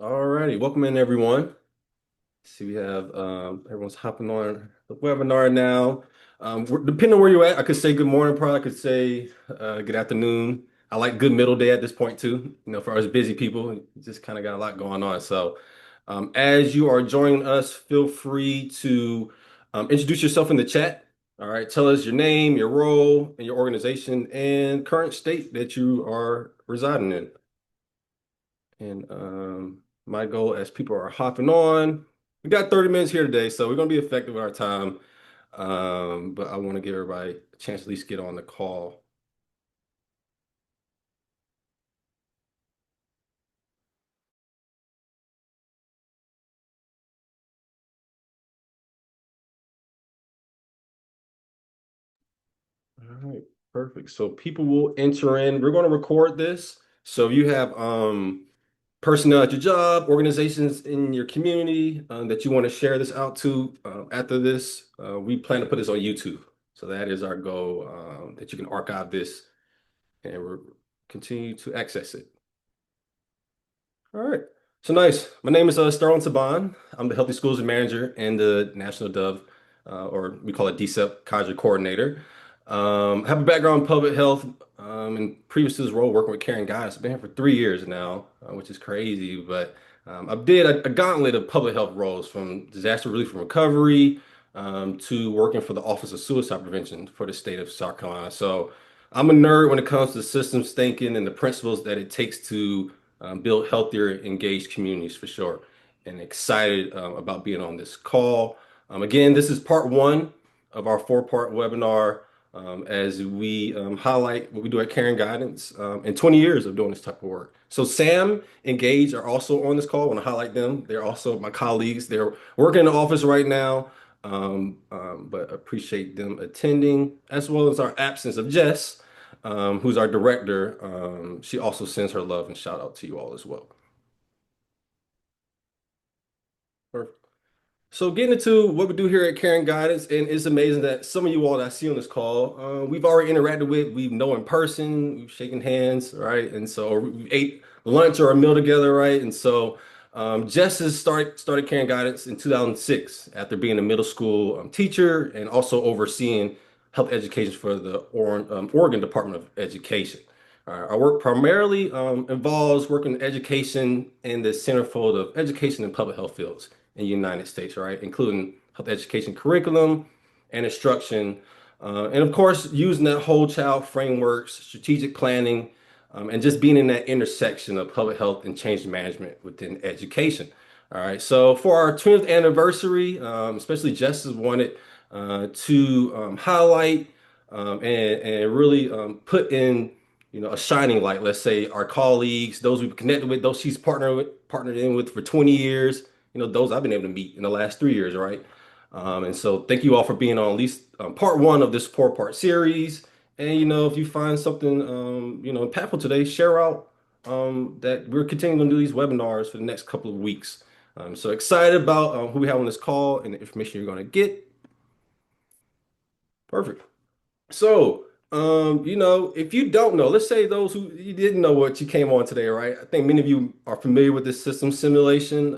Alrighty, welcome in everyone. See, we have everyone's hopping on the webinar now. Depending on where you're at, I could say good morning, probably I could say good afternoon. I like good middle day at this point too. For us busy people, just kind of got a lot going on. So, as you are joining us, feel free to introduce yourself in the chat. All right, tell us your name, your role, and your organization, and current state that you are residing in. And my goal as people are hopping on, we got 30 minutes here today, so we're going to be effective with our time. But I want to give everybody a chance to at least get on the call. All right, perfect. So people will enter in. We're going to record this. So if you have personnel at your job, organizations in your community that you want to share this out to after this, we plan to put this on YouTube. So that is our goal, that you can archive this and we're continue to access it. All right. So nice. My name is Sterling Saban. I'm the Healthy Schools Manager and the National Dove, or we call it DSEP Cadre Coordinator. I have a background in public health, and previous to this role, working with Karen Guys. I've been here for 3 years now, which is crazy. But I did a gauntlet of public health roles from disaster relief and recovery to working for the Office of Suicide Prevention for the state of South Carolina. So I'm a nerd when it comes to systems thinking and the principles that it takes to build healthier, engaged communities for sure. And excited about being on this call. Again, this is part one of our four-part webinar as we highlight what we do at Caring Guidance and 20 years of doing this type of work. So Sam and Gage are also on this call. I want to highlight them. They're also my colleagues. They're working in the office right now, but appreciate them attending, as well as our absence of Jess, who's our director. She also sends her love and shout out to you all as well. Perfect. So getting into what we do here at Caring Guidance, and it's amazing that some of you all that I see on this call, we've already interacted with, we know in person, we've shaken hands, right? And so we ate lunch or a meal together, right? And so Jess has started Caring Guidance in 2006 after being a middle school teacher and also overseeing health education for the Oregon Department of Education. Our work primarily involves working in education in the centerfold of education and public health fields in the United States, right? Including health education curriculum and instruction. And of course, using that whole child frameworks, strategic planning, and just being in that intersection of public health and change management within education. All right. So for our 20th anniversary, especially Justice wanted to highlight and really put in, a shining light. Let's say our colleagues, those we've connected with, those she's partnered in with for 20 years. Those I've been able to meet in the last 3 years, right? And so thank you all for being on at least part one of this four-part series. And if you find something impactful today, share out that we're continuing to do these webinars for the next couple of weeks. So excited about who we have on this call and the information you're going to get. Perfect. So, if you don't know, let's say those who you didn't know what you came on today, right? I think many of you are familiar with this system simulation,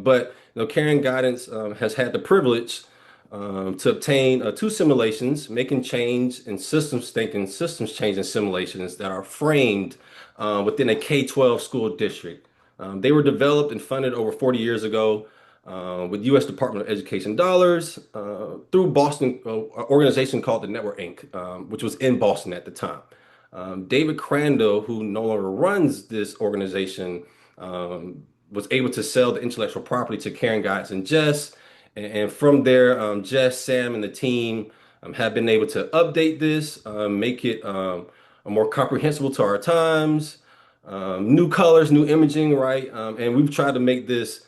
but Caring Guidance has had the privilege to obtain two simulations, making change and systems thinking, systems change and simulations that are framed within a K-12 school district. They were developed and funded over 40 years ago with U.S. Department of Education dollars through Boston, an organization called the Network Inc., which was in Boston at the time. David Crandall, who no longer runs this organization, was able to sell the intellectual property to Karen Guides and Jess. And from there, Jess, Sam, and the team have been able to update this, make it more comprehensible to our times, new colors, new imaging, right? And we've tried to make this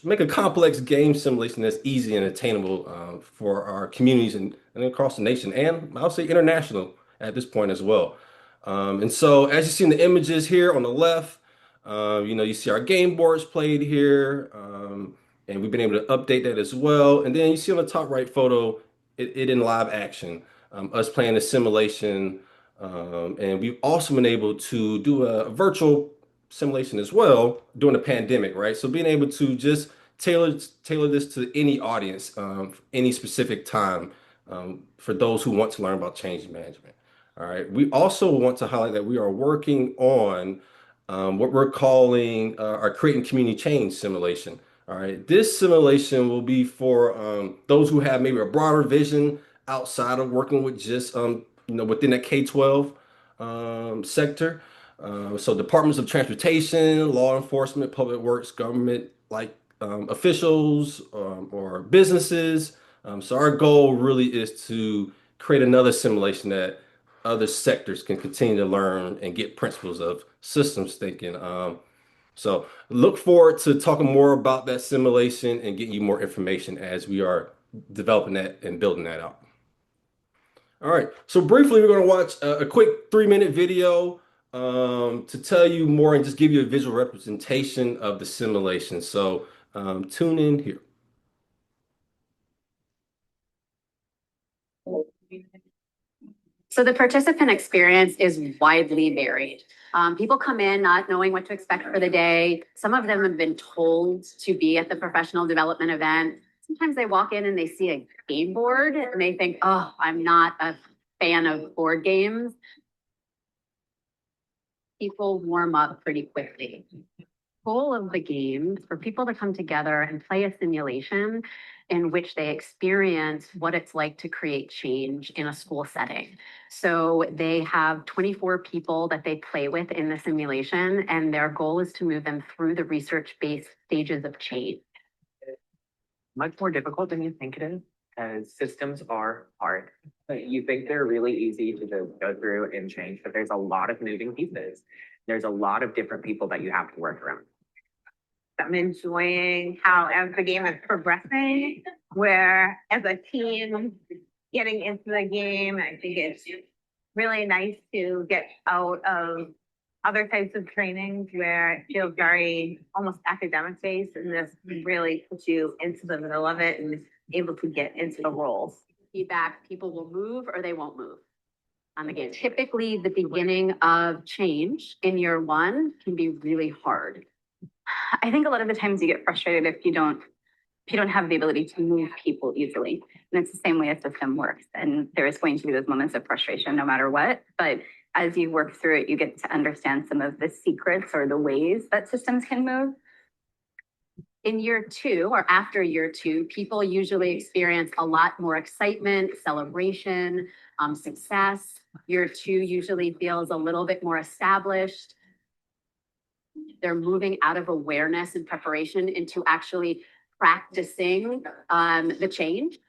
make a complex game simulation that's easy and attainable for our communities and across the nation, and I'll say international at this point as well. And so, as you see in the images here on the left, you see our game boards played here, and we've been able to update that as well. And then you see on the top right photo, it in live action, us playing the simulation, and we've also been able to do a virtual simulation as well during the pandemic, right? So being able to just tailor this to any audience, any specific time, for those who want to learn about change management. All right. We also want to highlight that we are working on what we're calling our creating community change simulation. All right. This simulation will be for those who have maybe a broader vision outside of working with just within that K-12 sector. So departments of transportation, law enforcement, public works, government like officials or businesses. So our goal really is to create another simulation that other sectors can continue to learn and get principles of systems thinking. So look forward to talking more about that simulation and getting you more information as we are developing that and building that out. All right. So briefly, we're going to watch a quick 3-minute video to tell you more and just give you a visual representation of the simulation. So tune in here. So the participant experience is widely varied. People come in not knowing what to expect for the day. Some of them have been told to be at the professional development event. Sometimes they walk in and they see a game board and they think, oh, I'm not a fan of board games. People warm up pretty quickly. Goal of the game is for people to come together and play a simulation in which they experience what it's like to create change in a school setting. So they have 24 people that they play with in the simulation, and their goal is to move them through the research-based stages of change. Much more difficult than you think it is, as systems are hard. But you think they're really easy to just go through and change, but there's a lot of moving pieces. There's a lot of different people that you have to work around. I'm enjoying how as the game is progressing, where as a team getting into the game, I think it's really nice to get out of other types of trainings where it feels very almost academic based, and this really puts you into the middle of it and able to get into the roles. Feedback, people will move or they won't move on the game. Typically, the beginning of change in year one can be really hard. I think a lot of the times you get frustrated if you don't have the ability to move people easily. And it's the same way a system works. And there is going to be those moments of frustration no matter what. But as you work through it, you get to understand some of the secrets or the ways that systems can move. In year two or after year two, people usually experience a lot more excitement, celebration, success. Year two usually feels a little bit more established. They're moving out of awareness and preparation into actually practicing the change.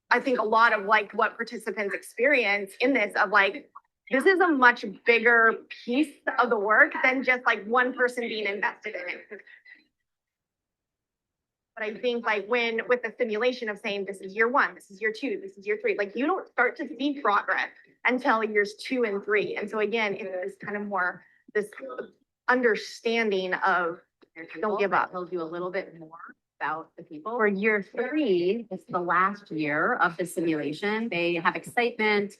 I think a lot of like what participants experience in this of like, this is a much bigger piece of the work than just like one person being invested in it. But I think like when with the simulation of saying this is year one, this is year two, this is year three, like you don't start to see progress until years 2 and 3. And so again, it's kind of more this understanding of don't give up. Tells you a little bit more about the people. For year 3, it's the last year of the simulation. They have excitement.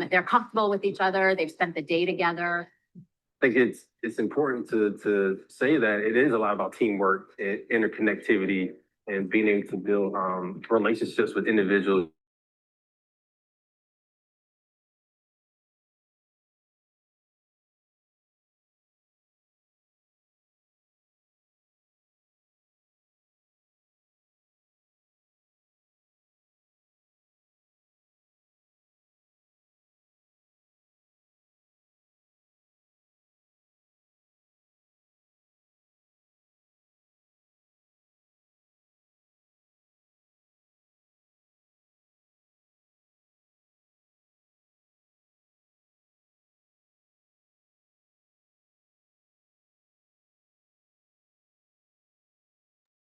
They're comfortable with each other. They've spent the day together. I think it's important to say that it is a lot about teamwork and interconnectivity and being able to build relationships with individuals.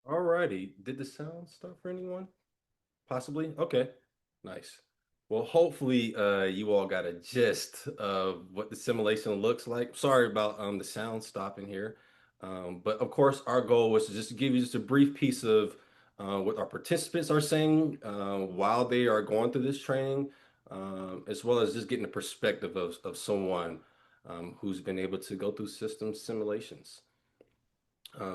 All righty. Did the sound stop for anyone? Possibly? Okay. Nice. Well, hopefully you all got a gist of what the simulation looks like. Sorry about the sound stopping here. But of course, our goal was to just give you just a brief piece of what our participants are saying while they are going through this training, as well as just getting the perspective of someone who's been able to go through system simulations.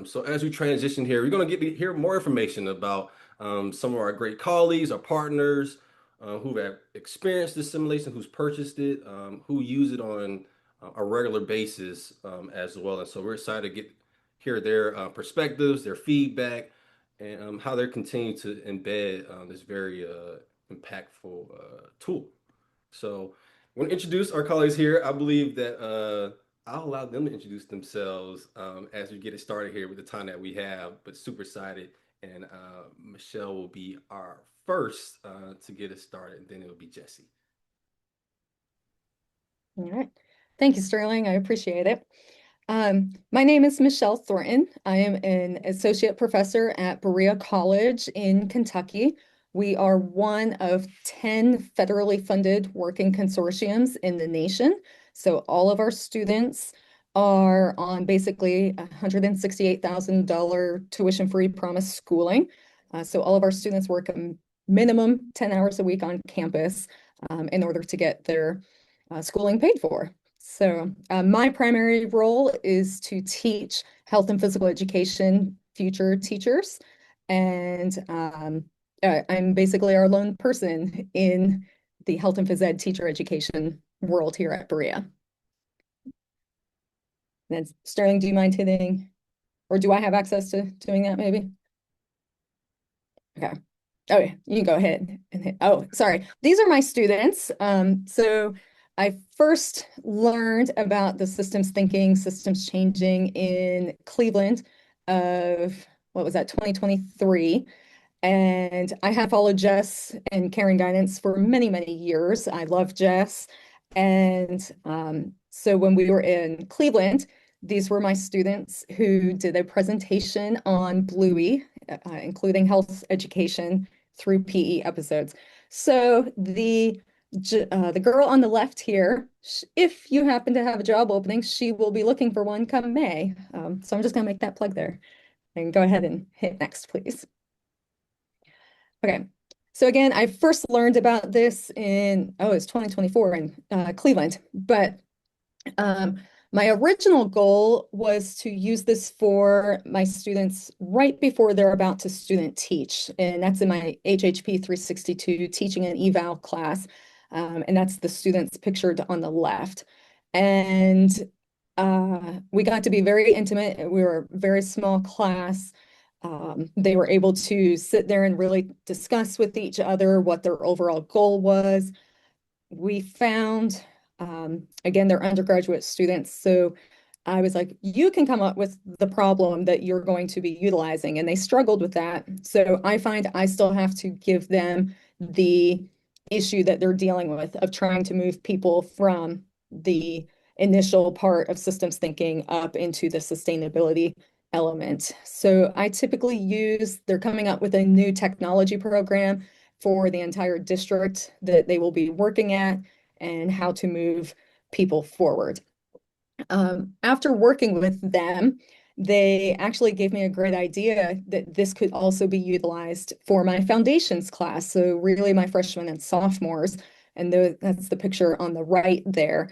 So as we transition here, we're going to get to hear more information about some of our great colleagues, our partners, who have experienced this simulation, who's purchased it, who use it on a regular basis as well. And so we're excited to hear their perspectives, their feedback, and how they're continuing to embed this very impactful tool. So I want to introduce our colleagues here. I believe that I'll allow them to introduce themselves as we get it started here with the time that we have, but super excited. And Michelle will be our first to get us started, and then it'll be Jesse. All right. Thank you, Sterling. I appreciate it. My name is Michelle Thornton. I am an associate professor at Berea College in Kentucky. We are one of 10 federally funded working consortiums in the nation. So all of our students are on basically $168,000 tuition-free promise schooling. So all of our students work a minimum 10 hours a week on campus in order to get their schooling paid for. So my primary role is to teach health and physical education future teachers. And I'm basically our lone person in the health and phys ed teacher education world here at Berea. Then Sterling, do you mind hitting, or do I have access to doing that maybe? Okay. Oh, yeah, you can go ahead and hit. Oh, sorry. These are my students. So I first learned about the systems thinking, systems changing in Cleveland of, what was that, 2023. And I have followed Jess and Karen Guidance for many, many years. I love Jess. And so when we were in Cleveland, these were my students who did a presentation on Bluey, including health education through PE episodes. So the girl on the left here, if you happen to have a job opening, she will be looking for one come May. So I'm just going to make that plug there. And go ahead and hit next, please. Okay. So again, I first learned about this in, it's 2024 in Cleveland, but my original goal was to use this for my students right before they're about to student teach. And that's in my HHP 362 teaching and eval class. And that's the students pictured on the left. And we got to be very intimate. We were a very small class. They were able to sit there and really discuss with each other what their overall goal was. We found again, they're undergraduate students. So I was like, you can come up with the problem that you're going to be utilizing. And they struggled with that. So I find I still have to give them the issue that they're dealing with of trying to move people from the initial part of systems thinking up into the sustainability element. So I typically they're coming up with a new technology program for the entire district that they will be working at and how to move people forward. After working with them, they actually gave me a great idea that this could also be utilized for my foundations class. So really my freshmen and sophomores, and that's the picture on the right there.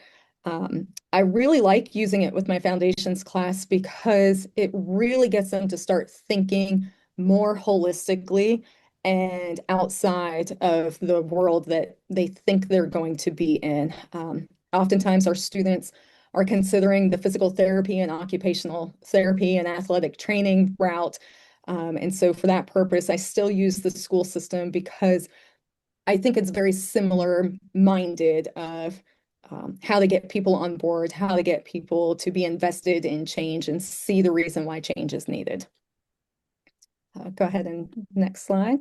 I really like using it with my foundations class because it really gets them to start thinking more holistically and outside of the world that they think they're going to be in. Oftentimes our students are considering the physical therapy and occupational therapy and athletic training route. And so for that purpose, I still use the school system because I think it's very similar minded of how to get people on board, how to get people to be invested in change and see the reason why change is needed. Go ahead and next slide.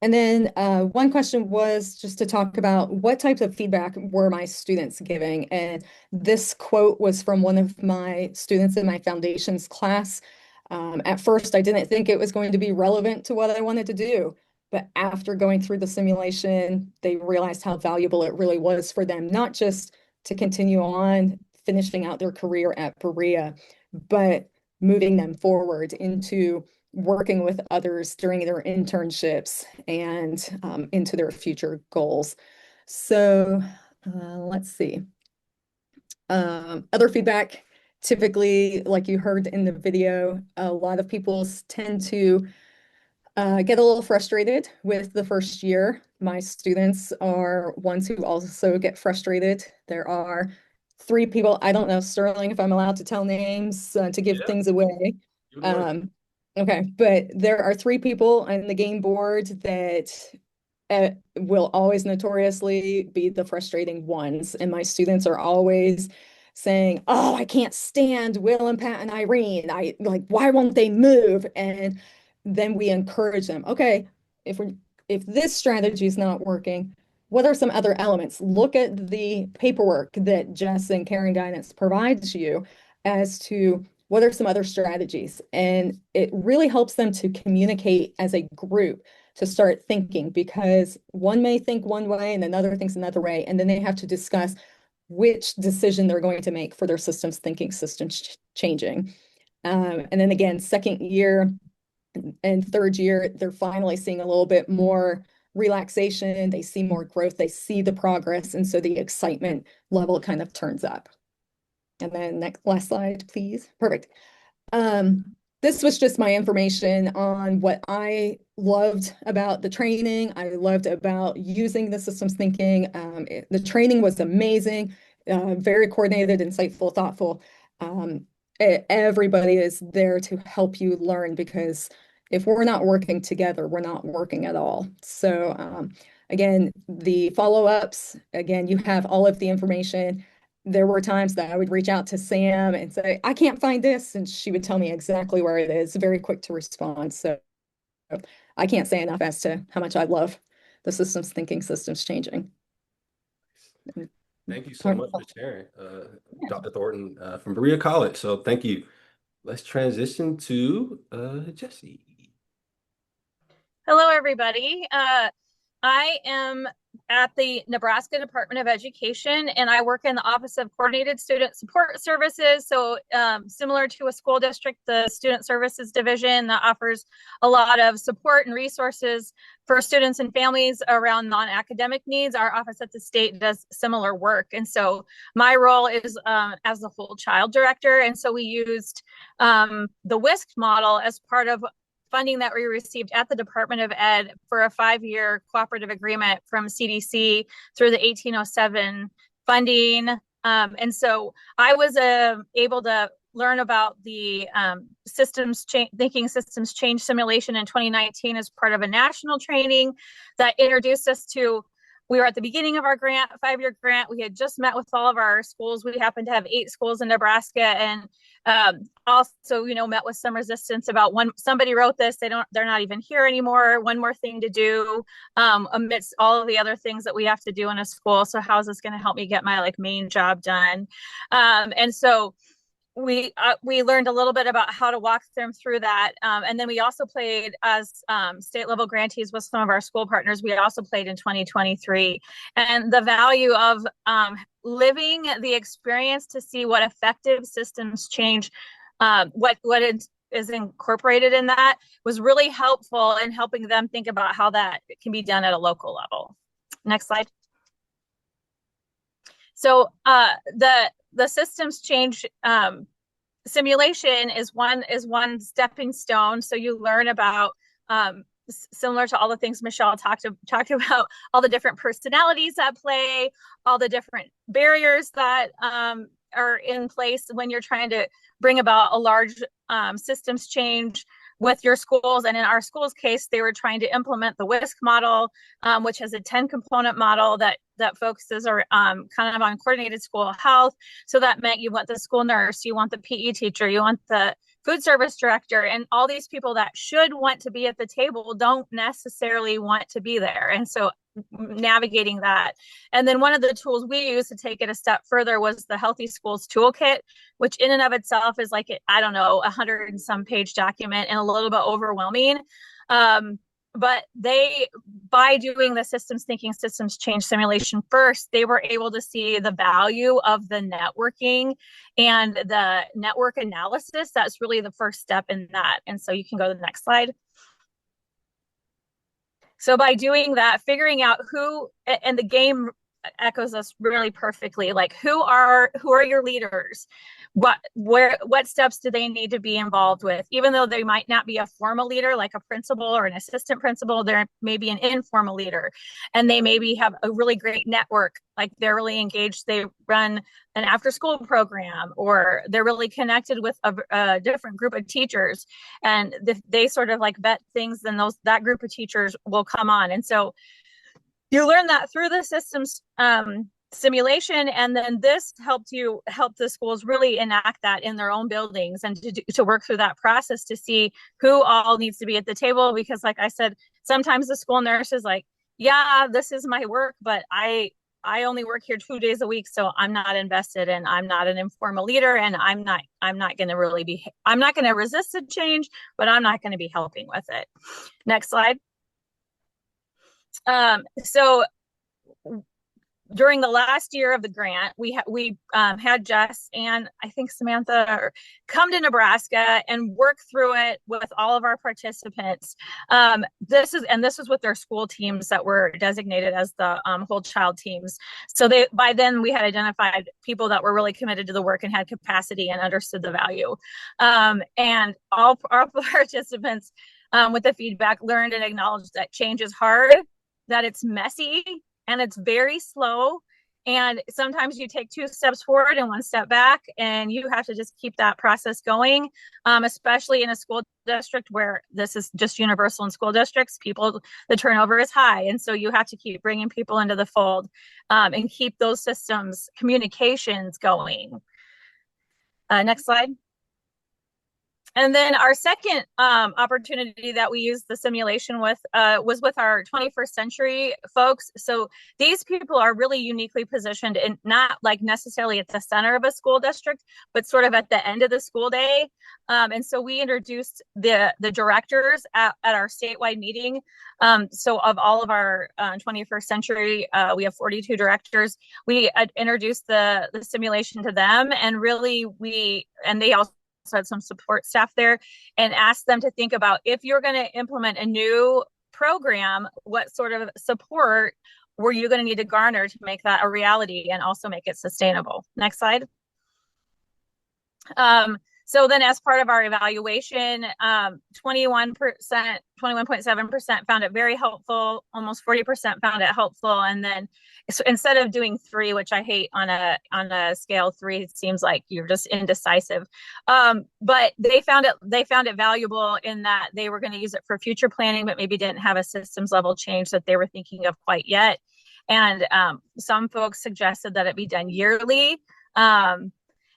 And then one question was just to talk about what types of feedback were my students giving. And this quote was from one of my students in my foundations class. At first, I didn't think it was going to be relevant to what I wanted to do. But after going through the simulation, they realized how valuable it really was for them, not just to continue on finishing out their career at Berea, but moving them forward into working with others during their internships and into their future goals. So let's see. Other feedback, typically, like you heard in the video, a lot of people tend to get a little frustrated with the first year. My students are ones who also get frustrated. There are three people, I don't know, Sterling, if I'm allowed to tell names to give Yeah, things away. give it away. Okay, but there are three people on the game board that will always notoriously be the frustrating ones. And my students are always saying, "Oh, I can't stand Will and Pat and Irene. I like, why won't they move?" And then we encourage them. Okay, if we if this strategy is not working, what are some other elements? Look at the paperwork that Jess and Karen Guidance provides you as to what are some other strategies. And it really helps them to communicate as a group to start thinking, because one may think one way and another thinks another way, and then they have to discuss which decision they're going to make for their systems thinking, systems changing. And then again, second year and third year, they're finally seeing a little bit more relaxation. They see more growth. They see the progress. And so the excitement level kind of turns up. And then last slide, please. Perfect. This was just my information on what I loved about the training. I loved about using the systems thinking. The training was amazing, very coordinated, insightful, thoughtful. Everybody is there to help you learn, because if we're not working together, we're not working at all. So again, the follow-ups, again, you have all of the information. There were times that I would reach out to Sam and say, "I can't find this," and she would tell me exactly where it is, very quick to respond. So I can't say enough as to how much I love the systems thinking, systems changing. Thank you so much for sharing, Dr. Thornton from Berea College. So thank you. Let's transition to Jesse. Hello, everybody. I am at the Nebraska Department of Education, and I work in the Office of Coordinated Student Support Services. So similar to a school district, the Student Services Division that offers a lot of support and resources for students and families around non-academic needs. Our office at the state does similar work. And so my role is as the whole child director. And so we used the WISC model as part of funding that we received at the Department of Ed for a 5-year cooperative agreement from CDC through the 1807 funding. And so I was able to learn about the thinking systems change simulation in 2019 as part of a national training that introduced us to. We were at the beginning of our grant, 5-year grant. We had just met with all of our schools. We happened to have 8 schools in Nebraska, and also, met with some resistance about somebody wrote this. They're not even here anymore. One more thing to do amidst all of the other things that we have to do in a school. So how is this going to help me get my main job done? And so we learned a little bit about how to walk them through that. And then we also played as state level grantees with some of our school partners. We also played in 2023. And the value of living the experience to see what effective systems change, what is incorporated in that was really helpful in helping them think about how that can be done at a local level. Next slide. So the systems change simulation is one stepping stone. So you learn about similar to all the things Michelle talked about, all the different personalities that play, all the different barriers that are in place when you're trying to bring about a large systems change with your schools. And in our school's case, they were trying to implement the WISC model, which has a 10-component model that focuses kind of on coordinated school health. So that meant you want the school nurse, you want the PE teacher, you want the food service director, and all these people that should want to be at the table don't necessarily want to be there. And so navigating that. And then one of the tools we used to take it a step further was the Healthy Schools Toolkit, which in and of itself is 100 and some page document and a little bit overwhelming. But by doing the systems thinking, systems change simulation first, they were able to see the value of the networking and the network analysis. That's really the first step in that. And so you can go to the next slide. So by doing that, figuring out who, and the game echoes us really perfectly. Like, who are your leaders? What steps do they need to be involved with? Even though they might not be a formal leader like a principal or an assistant principal, there may be an informal leader, and they maybe have a really great network. Like, they're really engaged. They run an after school program, or they're really connected with a different group of teachers, and they sort of like vet things, then that group of teachers will come on. And so you learn that through the systems simulation, and then this help the schools really enact that in their own buildings, and to work through that process to see who all needs to be at the table. Because like I said, sometimes the school nurse is like, yeah, this is my work, but I only work here 2 days a week, so I'm not invested, and I'm not an informal leader, and I'm not going to resist the change, but I'm not going to be helping with it. Next slide. So during the last year of the grant, we had Jess and I think Samantha come to Nebraska and work through it with all of our participants. This is with their school teams that were designated as the whole child teams. So by then we had identified people that were really committed to the work and had capacity and understood the value. And all our participants with the feedback learned and acknowledged that change is hard, that it's messy, and it's very slow. And sometimes you take 2 steps forward and 1 step back, and you have to just keep that process going, especially in a school district where this is just universal in school districts. The turnover is high. And so you have to keep bringing people into the fold and keep those systems communications going. Next slide. And then our second opportunity that we used the simulation with was with our 21st century folks. So these people are really uniquely positioned and not like necessarily at the center of a school district, but sort of at the end of the school day. And so we introduced the directors at our statewide meeting. So of all of our 21st century, we have 42 directors. We introduced the simulation to them, and really they also had some support staff there, and asked them to think about, if you're going to implement a new program, what sort of support were you going to need to garner to make that a reality and also make it sustainable. Next slide. So then as part of our evaluation, 21.7% found it very helpful. Almost 40% found it helpful. And then so instead of doing 3, which I hate on a scale 3, it seems like you're just indecisive. But they found it valuable in that they were going to use it for future planning, but maybe didn't have a systems level change that they were thinking of quite yet. And some folks suggested that it be done yearly.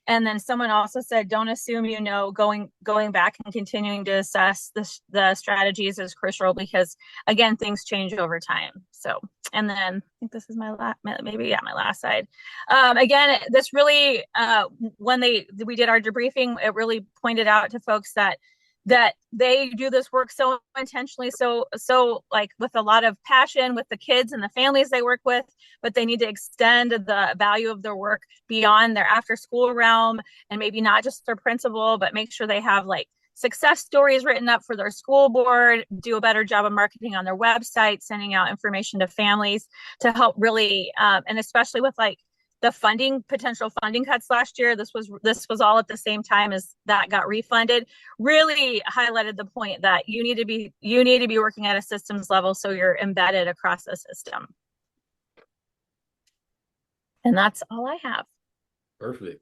And then someone also said, don't assume, going back and continuing to assess the strategies is crucial, because again, things change over time. So, and then I think this is my last slide. Again, this really, when we did our debriefing, it really pointed out to folks that they do this work so intentionally, so like with a lot of passion with the kids and the families they work with, but they need to extend the value of their work beyond their after school realm, and maybe not just their principal, but make sure they have like success stories written up for their school board, do a better job of marketing on their website, sending out information to families to help really, and especially with like the potential funding cuts last year, this was all at the same time as that got refunded, really highlighted the point that you need to be working at a systems level, so you're embedded across the system. And that's all I have. Perfect.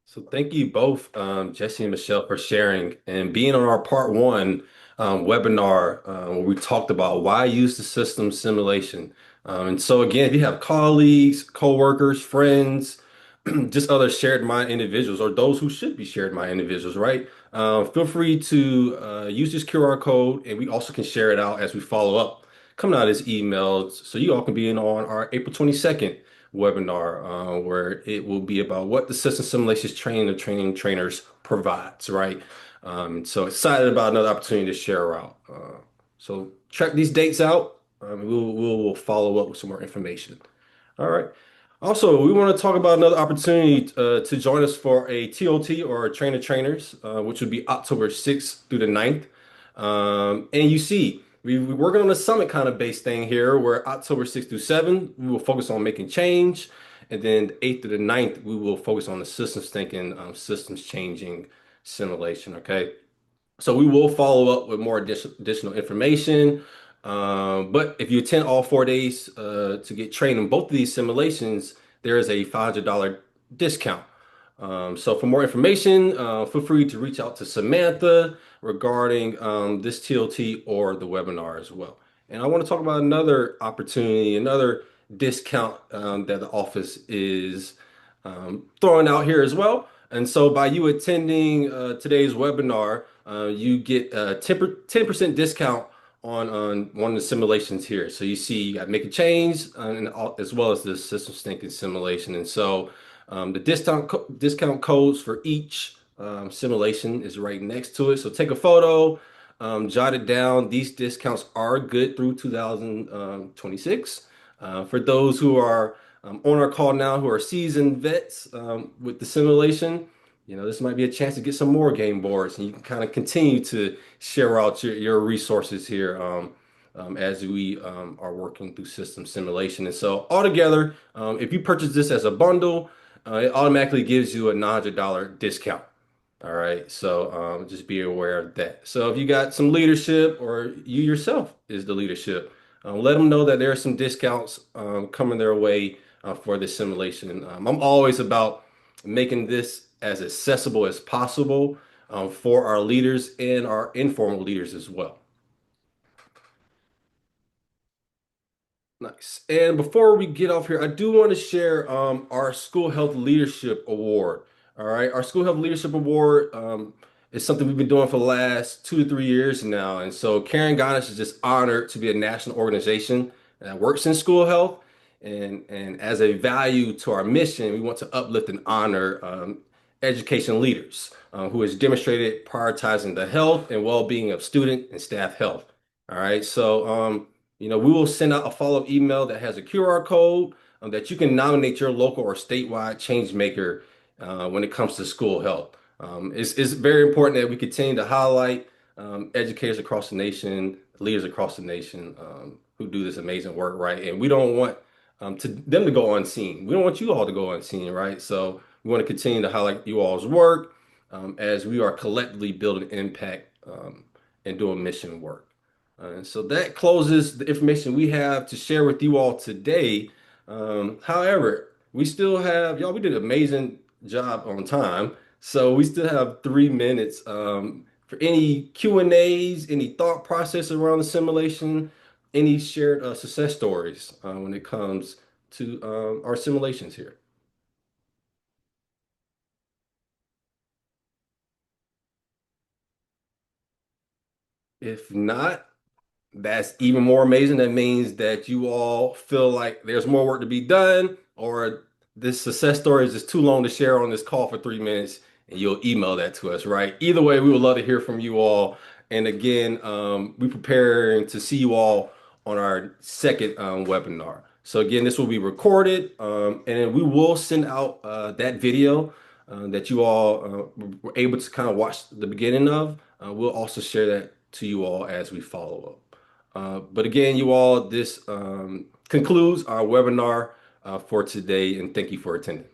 So thank you both, Jesse and Michelle, for sharing and being on our part 1 webinar where we talked about why use the system simulation. And so again, if you have colleagues, coworkers, friends, just other shared mind individuals, or those who should be shared mind individuals, right? Feel free to use this QR code, and we also can share it out as we follow up coming out of this email, so you all can be in on our April 22nd webinar, where it will be about what the system simulations training the training trainers provides, right? So excited about another opportunity to share out. So check these dates out. We'll follow up with some more information. All right. Also, we want to talk about another opportunity to join us for a TOT, or Trainer Trainers, which would be October 6th through the 9th. And you see, we're working on a summit kind of based thing here where October 6th through 7th, we will focus on making change. And then the 8th to the 9th, we will focus on the systems thinking, systems changing simulation. Okay. So we will follow up with more additional information. But if you attend all 4 days to get trained in both of these simulations, there is a $500 discount. So for more information, feel free to reach out to Samantha regarding this TLT or the webinar as well. And I want to talk about another opportunity, another discount that the office is throwing out here as well. And so by you attending today's webinar, you get a 10% discount on one of the simulations here. So you see, you got make a change as well as the systems thinking simulation. And so the discount codes for each simulation is right next to it. So take a photo, jot it down. These discounts are good through 2026. For those who are on our call now who are seasoned vets with the simulation, this might be a chance to get some more game boards and you can kind of continue to share out your resources here as we are working through system simulation. And so altogether, if you purchase this as a bundle, it automatically gives you a $900 discount. All right, so just be aware of that. So if you got some leadership or you yourself is the leadership, let them know that there are some discounts coming their way for this simulation. I'm always about making this as accessible as possible for our leaders and our informal leaders as well. Nice. And before we get off here, I do want to share our School Health Leadership Award. All right, our School Health Leadership Award is something we've been doing for the last 2 to 3 years now. And so Karen Ganesh is just honored to be a national organization that works in school health. And as a value to our mission, we want to uplift and honor education leaders who has demonstrated prioritizing the health and well-being of student and staff health. All right, so we will send out a follow-up email that has a QR code that you can nominate your local or statewide change maker when it comes to school health. It's very important that we continue to highlight educators across the nation, leaders across the nation who do this amazing work, right? And we don't want them to go unseen. We don't want you all to go unseen, right? So we want to continue to highlight you all's work as we are collectively building impact and doing mission work. And so that closes the information we have to share with you all today. However, we still have, y'all, we did an amazing job on time. So we still have 3 minutes for any Q&As, any thought process around the simulation, any shared success stories when it comes to our simulations here. If not, that's even more amazing. That means that you all feel like there's more work to be done, or this success story is just too long to share on this call for 3 minutes, and you'll email that to us, right? Either way, we would love to hear from you all. And again, we're preparing to see you all on our second webinar. So again, this will be recorded, and then we will send out that video that you all were able to kind of watch the beginning of. We'll also share that to you all as we follow up. But again, you all, this concludes our webinar for today, and thank you for attending.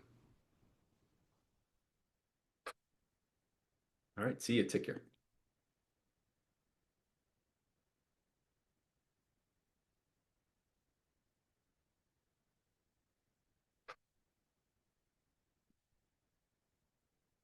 All right, see you. Take care.